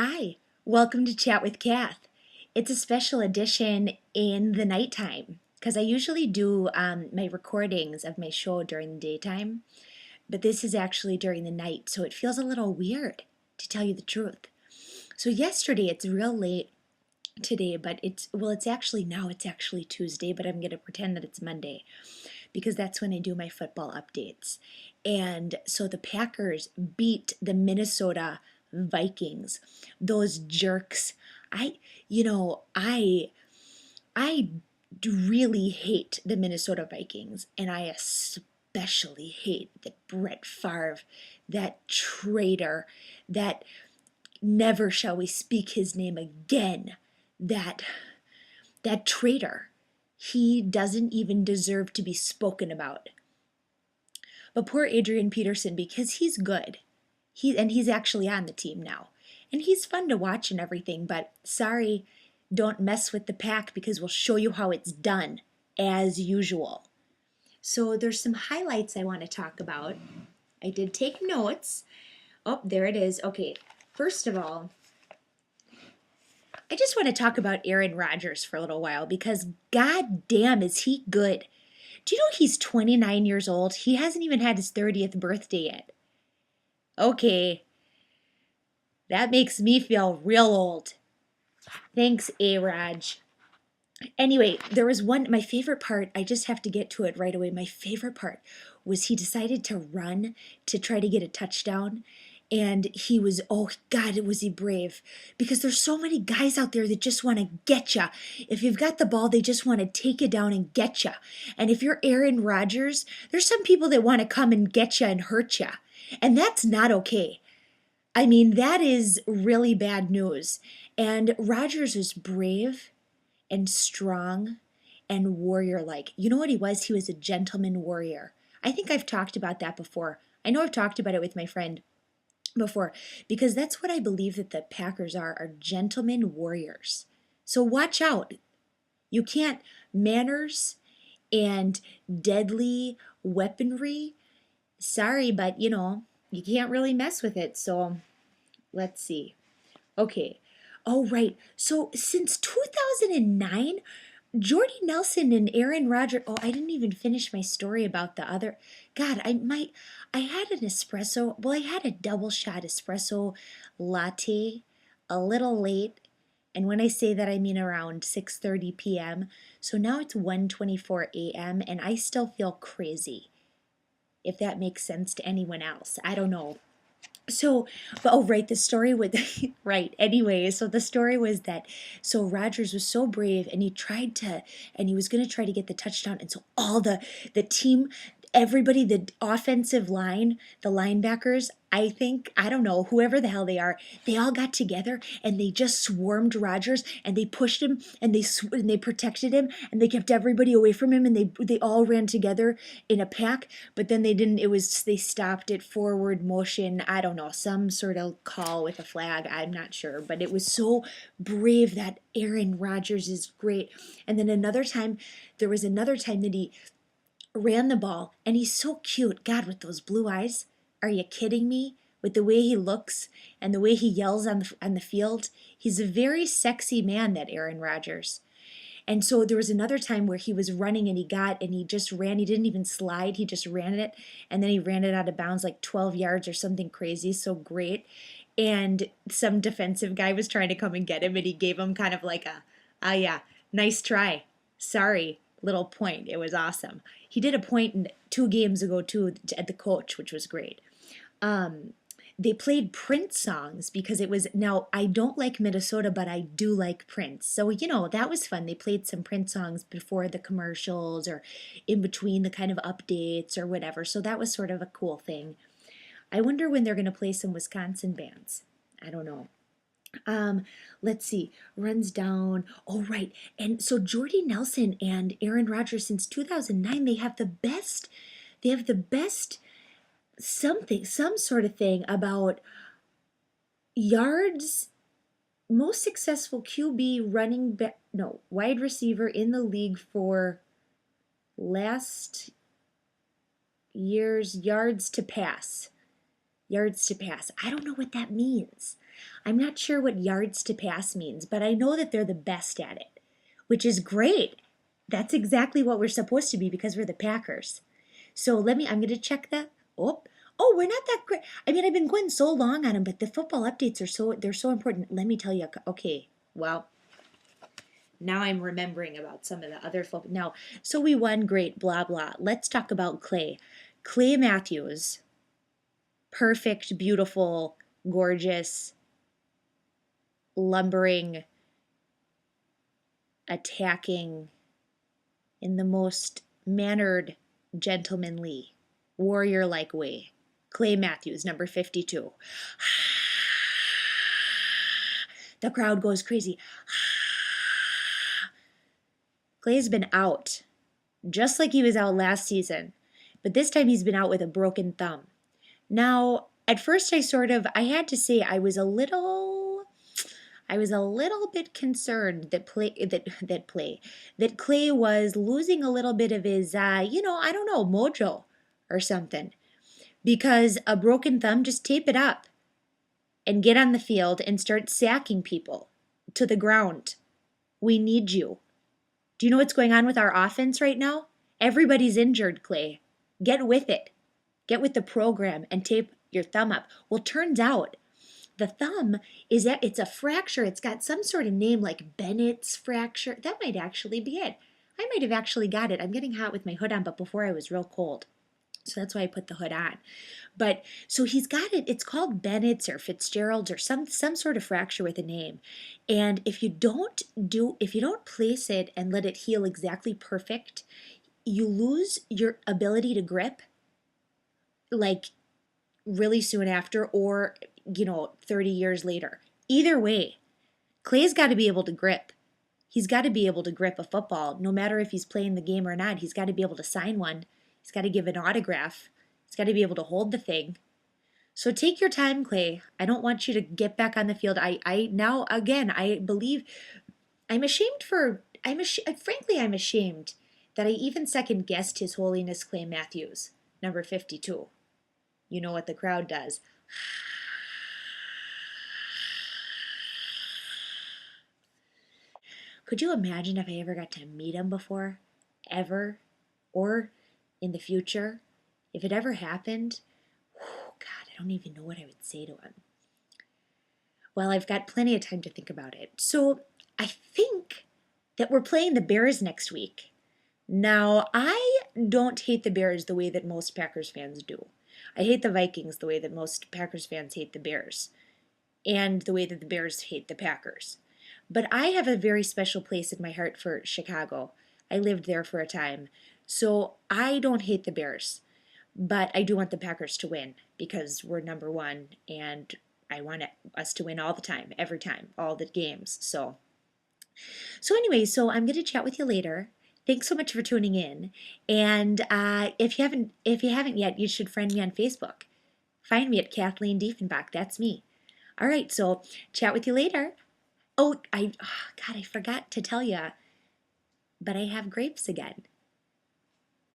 Hi, welcome to Chat with Kath. It's a special edition in the nighttime because I usually do my recordings of my show during the daytime, but this is actually during the night, so it feels a little weird to tell you the truth. So yesterday, it's real late today, but it's actually now it's actually Tuesday, but I'm going to pretend that it's Monday because that's when I do my football updates. And so the Packers beat the Minnesota Vikings. Those jerks. I, you know, I really hate the Minnesota Vikings, and I especially hate that Brett Favre, that traitor, that never shall we speak his name again, that that traitor. He doesn't even deserve to be spoken about. But poor Adrian Peterson, because he's good. He's actually on the team now. And he's fun to watch and everything, but sorry, don't mess with the pack because we'll show you how it's done, as usual. So there's some highlights I want to talk about. I did take notes. Oh, there it is. Okay, first of all, I just want to talk about Aaron Rodgers for a little while because god damn is he good. Do you know he's 29 years old? He hasn't even had his 30th birthday yet. Okay, that makes me feel real old. Thanks, A-Raj. Anyway, there was my favorite part, I just have to get to it right away. My favorite part was he decided to run to try to get a touchdown. And he was, oh God, was he brave. Because there's so many guys out there that just want to get you. If you've got the ball, they just want to take you down and get you. And if you're Aaron Rodgers, there's some people that want to come and get you and hurt you. And that's not okay. I mean, that is really bad news. And Rodgers was brave and strong and warrior like. You know what he was? He was a gentleman warrior. I think I've talked about that before. I know I've talked about it with my friend before because that's what I believe that the Packers are gentlemen warriors. So watch out. You can't manners and deadly weaponry. Sorry, but you can't really mess with it. So let's see. Okay. Oh, right. So since 2009, Jordy Nelson and Aaron Rodgers. Oh, I didn't even finish my story about the other. God, I had an espresso. Well, I had a double shot espresso latte a little late. And when I say that, I mean around 6:30 p.m. So now it's 1:24 a.m. and I still feel crazy. If that makes sense to anyone else. I don't know. So, oh, right, the story with, right, anyway, so the story was that, so Rodgers was so brave and and he was going to try to get the touchdown. And so all the team, everybody, the offensive line, the linebackers, I don't know, whoever the hell they all got together and they just swarmed Rodgers and they pushed him and they protected him and they kept everybody away from him and they all ran together in a pack, but then they stopped it forward motion. I don't know, some sort of call with a flag. I'm not sure, but it was so brave. That Aaron Rodgers is great. And then there was another time that he ran the ball, and he's so cute. God, with those blue eyes. Are you kidding me? With the way he looks and the way he yells on the field, he's a very sexy man, that Aaron Rodgers. And so there was another time where he was running and he just ran. He didn't even slide. He just ran it. And then he ran it out of bounds like 12 yards or something crazy. So great. And some defensive guy was trying to come and get him and he gave him kind of like oh yeah, nice try. Sorry, little point. It was awesome. He did a point 2 games ago too at the coach, which was great. They played Prince songs because now I don't like Minnesota, but I do like Prince. So, that was fun. They played some Prince songs before the commercials or in between the kind of updates or whatever. So that was sort of a cool thing. I wonder when they're going to play some Wisconsin bands. I don't know. Let's see. Runs down. Oh, right. And so Jordy Nelson and Aaron Rodgers since 2009, they have the best some sort of thing about yards, most successful QB running back, no, wide receiver in the league for last year's yards to pass. Yards to pass. I don't know what that means. I'm not sure what yards to pass means, but I know that they're the best at it, which is great. That's exactly what we're supposed to be because we're the Packers. So I'm going to check that. Oh, we're not that great. I mean, I've been going so long on them, but the football updates they're so important. Let me tell you. Okay, well, now I'm remembering about some of the other football. Now, so we won, great, blah, blah. Let's talk about Clay. Clay Matthews, perfect, beautiful, gorgeous, lumbering, attacking in the most mannered, gentlemanly, warrior like way. Clay Matthews, number 52. The crowd goes crazy. Clay's been out, just like he was out last season, but this time he's been out with a broken thumb. Now, at first I had to say I was a little bit concerned that Clay was losing a little bit of his I don't know, mojo or something. Because a broken thumb, just tape it up and get on the field and start sacking people to the ground. We need you. Do you know what's going on with our offense right now? Everybody's injured, Clay. Get with it. Get with the program and tape your thumb up. Well, turns out the thumb it's a fracture. It's got some sort of name like Bennett's fracture. That might actually be it. I might have actually got it. I'm getting hot with my hood on, but before I was real cold. So that's why I put the hood on. But so he's got it. It's called Bennett's or Fitzgerald's or some sort of fracture with a name. And if you don't place it and let it heal exactly perfect, you lose your ability to grip like really soon after or 30 years later. Either way, Clay's got to be able to grip. He's got to be able to grip a football no matter if he's playing the game or not. He's got to be able to sign one. He's got to give an autograph. He's got to be able to hold the thing. So take your time, Clay. I don't want you to get back on the field. I believe frankly, I'm ashamed that I even second guessed His Holiness Clay Matthews, number 52. You know what the crowd does. Could you imagine if I ever got to meet him before? Ever? Or in the future? If it ever happened? God, I don't even know what I would say to him. Well, I've got plenty of time to think about it. So I think that we're playing the Bears next week. Now, I don't hate the Bears the way that most Packers fans do. I hate the Vikings the way that most Packers fans hate the Bears, and the way that the Bears hate the Packers. But I have a very special place in my heart for Chicago. I lived there for a time. So I don't hate the Bears, but I do want the Packers to win because we're number one, and I want us to win all the time, every time, all the games. So anyway, so I'm going to chat with you later. Thanks so much for tuning in. And if you haven't yet, you should friend me on Facebook. Find me at Kathleen Diefenbach. That's me. All right, so chat with you later. Oh, God, I forgot to tell you, but I have grapes again.